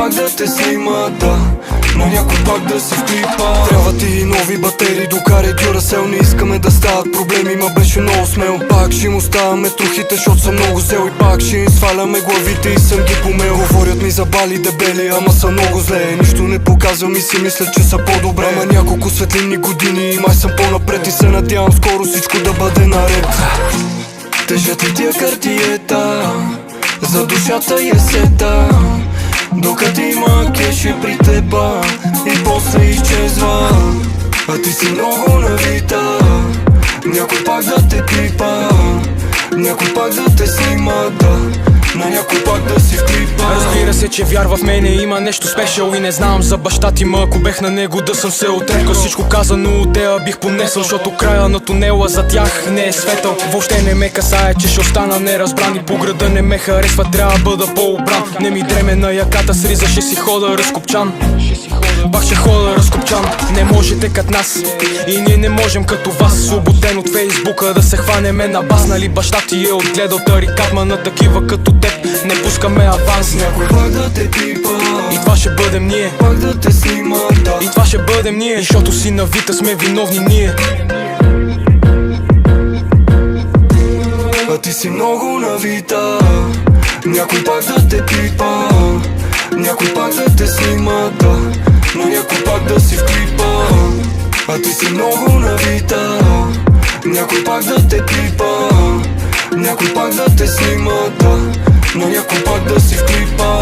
пак да те снима, да, на някой пак да си в клипа. Трябва ти и нови батерии, докарай Duracell. Не искаме да стават проблеми, ма беше много смел. Пак ще им оставаме трохите, защото съм много зел. И пак ще им сваляме главите и съм ги помел. Говорят ми за бали дебели, ама са много зле. Нищо не показвам и си мисля, че са по-добре. Ама няколко светлинни години и май съм по-напред. И се надявам скоро всичко да бъде наред. Тежат ли тия картиета, за душата е сета, докато има кеше при теба и после изчезва. А ти си много навита, някой пак да те клипа, някой пак да те снима, да, на някой пак да си в клипа. Разбира се, че вярва в мене, има нещо спешъл. И не знам за баща ти, ма ако бех на него да съм се отрекал. Всичко казано от тея бих понесъл, защото края на тунела за тях не е светъл. Въобще не ме касае, че ще остана неразбран. И по града не ме харесва, трябва да бъда по-обран. Не ми дреме на яката с риза, ще си хода разкопчан. Пак ще хода разкопчан. Не можете като нас и ние не можем като вас. Освободен от Фейсбука да се хванеме на бас. Нали баща ти е отгледал тарикат, ма на такива като теб не пускаме аванс. Някой пак да те клипа, и това ще бъдем ние. пак да те снима, да, и това ще бъдем ние. Защото си навита сме виновни ние. а ти си много навита, някой пак да те клипа, някой пак да те снима, да, но някой пак да си в клипа. А ти си много навита, някой пак да те клипа, някой пак да те снима, да, но някой пак да си в клипа.